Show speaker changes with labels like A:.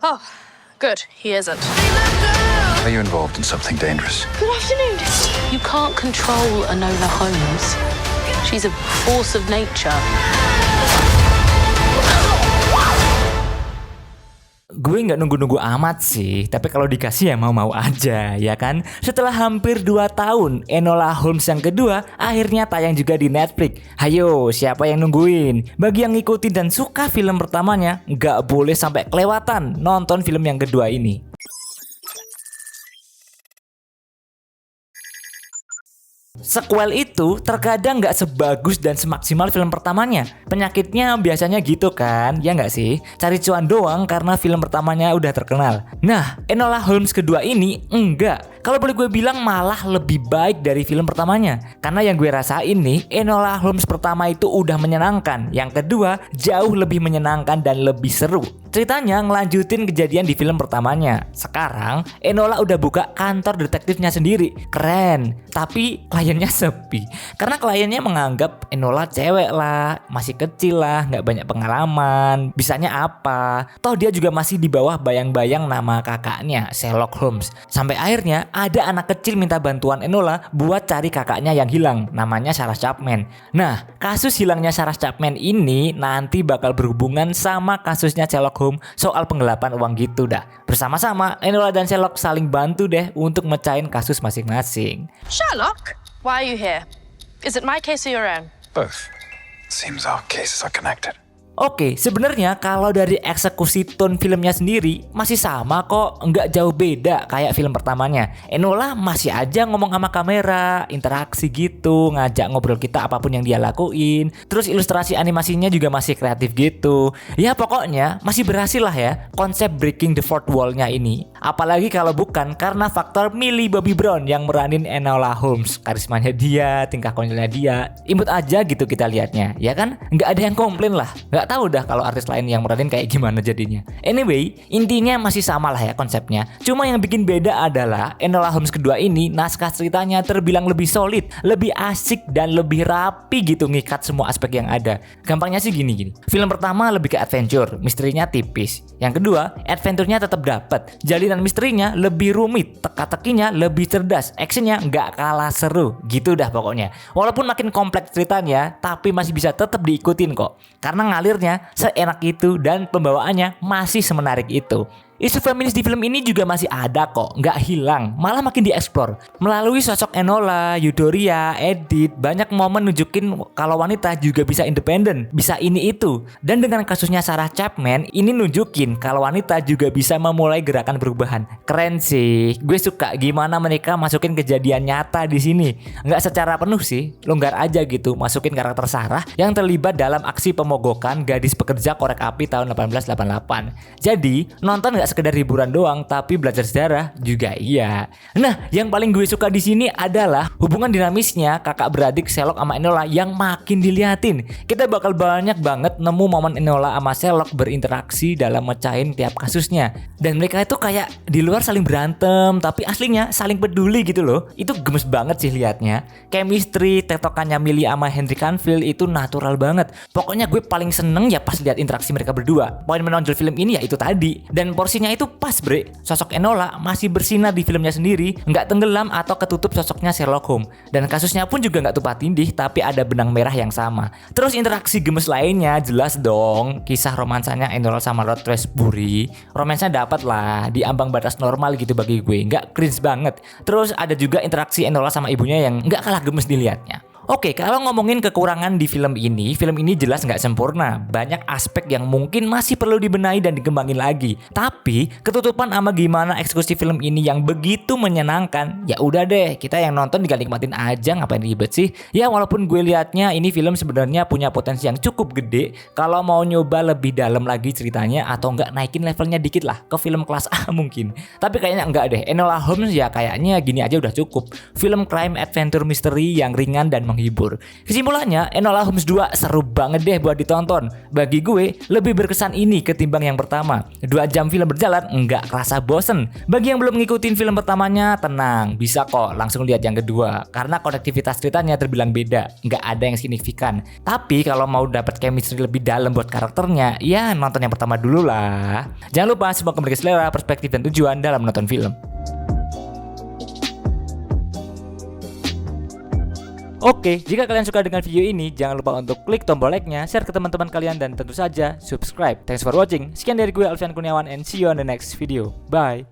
A: Oh, good. He isn't.
B: Are you involved in something dangerous?
A: Good afternoon. You can't control Enola Holmes. She's a force of nature.
C: Gue nggak nunggu-nunggu amat sih, tapi kalau dikasih ya mau-mau aja, ya kan? Setelah hampir 2 tahun, Enola Holmes yang kedua akhirnya tayang juga di Netflix. Hayo, siapa yang nungguin? Bagi yang ngikutin dan suka film pertamanya, nggak boleh sampai kelewatan nonton film yang kedua ini. Sequel itu terkadang nggak sebagus dan semaksimal film pertamanya. Penyakitnya biasanya gitu kan, ya nggak sih? Cari cuan doang karena film pertamanya udah terkenal. Nah, Enola Holmes kedua ini enggak. Kalau boleh gue bilang malah lebih baik dari film pertamanya. Karena yang gue rasain nih, Enola Holmes pertama itu udah menyenangkan. Yang kedua jauh lebih menyenangkan dan lebih seru. Ceritanya ngelanjutin kejadian di film pertamanya. Sekarang Enola udah buka kantor detektifnya sendiri. Keren. Tapi kliennya sepi. Karena kliennya menganggap Enola cewek lah, masih kecil lah, nggak banyak pengalaman. Bisanya apa? Toh dia juga masih di bawah bayang-bayang nama kakaknya, Sherlock Holmes. Sampai akhirnya ada anak kecil minta bantuan Enola buat cari kakaknya yang hilang. Namanya Sarah Chapman. Nah, kasus hilangnya Sarah Chapman ini nanti bakal berhubungan sama kasusnya Sherlock Holmes soal penggelapan uang gitu dah. Bersama-sama Enola dan Sherlock saling bantu deh untuk mecahin kasus masing-masing.
A: Sherlock, why are you here? Is it my case or your own?
B: Both. Seems our cases are connected.
C: Oke, sebenarnya kalau dari eksekusi tone filmnya sendiri masih sama kok, nggak jauh beda kayak film pertamanya. Enola masih aja ngomong sama kamera, interaksi gitu, ngajak ngobrol kita apapun yang dia lakuin. Terus ilustrasi animasinya juga masih kreatif gitu. Ya pokoknya masih berhasil lah ya konsep breaking the fourth wall-nya ini. Apalagi kalau bukan karena faktor Millie Bobby Brown yang meranin Enola Holmes. Karismanya dia, tingkah konyolnya dia, imut aja gitu kita lihatnya, ya kan? Nggak ada yang komplain lah. Nggak tahu dah kalau artis lain yang meranin kayak gimana jadinya. Anyway, intinya masih sama lah ya konsepnya. Cuma yang bikin beda adalah Enola Holmes kedua ini naskah ceritanya terbilang lebih solid, lebih asik dan lebih rapi gitu ngikat semua aspek yang ada. Gampangnya sih gini. Film pertama lebih ke adventure, misterinya tipis. Yang kedua, adventure-nya tetap dapat. Jalinan misterinya lebih rumit, teka-tekinya lebih cerdas, actionnya nggak kalah seru. Gitu dah pokoknya. Walaupun makin kompleks ceritanya, tapi masih bisa tetap diikutin kok. Karena ngalirnya seenak itu dan pembawaannya masih semenarik itu. Isu feminis di film ini juga masih ada kok, nggak hilang, malah makin dieksplor. Melalui sosok Enola, Eudoria, Edith, banyak momen nunjukin kalau wanita juga bisa independen, bisa ini itu. Dan dengan kasusnya Sarah Chapman, ini nunjukin kalau wanita juga bisa memulai gerakan perubahan. Keren sih, gue suka gimana mereka masukin kejadian nyata di sini. Nggak secara penuh sih, longgar aja gitu, masukin karakter Sarah yang terlibat dalam aksi pemogokan gadis pekerja korek api tahun 1888. Jadi, nonton nggak sekedar hiburan doang, tapi belajar sejarah juga iya. Nah, yang paling gue suka di sini adalah hubungan dinamisnya kakak beradik Sherlock sama Enola yang makin diliatin. Kita bakal banyak banget nemu momen Enola sama Sherlock berinteraksi dalam mecahin tiap kasusnya. Dan mereka itu kayak di luar saling berantem, tapi aslinya saling peduli gitu loh. Itu gemes banget sih liatnya. Chemistry, tektokannya Millie sama Henry Cavill itu natural banget. Pokoknya gue paling seneng ya pas lihat interaksi mereka berdua. Poin menonjol film ini ya itu tadi. Dan porsinya itu pas bre. Sosok Enola masih bersinar di filmnya sendiri, nggak tenggelam atau ketutup sosoknya Sherlock Holmes. Dan kasusnya pun juga nggak tumpah tindih, tapi ada benang merah yang sama. Terus interaksi gemes lainnya jelas dong. Kisah romansanya Enola sama Lord Shrewsbury, romansnya dapat lah di ambang batas normal gitu bagi gue, nggak cringe banget. Terus ada juga interaksi Enola sama ibunya yang nggak kalah gemes dilihatnya. Oke, kalau ngomongin kekurangan di film ini jelas nggak sempurna. Banyak aspek yang mungkin masih perlu dibenahi dan dikembangin lagi. Tapi ketutupan sama gimana eksekusi film ini yang begitu menyenangkan, ya udah deh, kita yang nonton tinggal nikmatin aja, ngapain ribet sih? Ya walaupun gue liatnya ini film sebenarnya punya potensi yang cukup gede kalau mau nyoba lebih dalam lagi ceritanya atau nggak naikin levelnya dikit lah ke film kelas A mungkin. Tapi kayaknya enggak deh. Enola Holmes ya kayaknya gini aja udah cukup. Film crime adventure misteri yang ringan dan menghibur. Kesimpulannya, Enola Holmes 2 seru banget deh buat ditonton. Bagi gue, lebih berkesan ini ketimbang yang pertama. 2 jam film berjalan nggak kerasa bosen. Bagi yang belum ngikutin film pertamanya, tenang, bisa kok langsung lihat yang kedua. Karena konektivitas ceritanya terbilang beda, nggak ada yang signifikan. Tapi kalau mau dapat chemistry lebih dalam buat karakternya, ya nonton yang pertama dulu lah. Jangan lupa semoga memberi selera, perspektif, dan tujuan dalam menonton film. Oke, jika kalian suka dengan video ini, jangan lupa untuk klik tombol like-nya, share ke teman-teman kalian, dan tentu saja subscribe. Thanks for watching. Sekian dari gue, Alfian Kurniawan, and see you on the next video. Bye.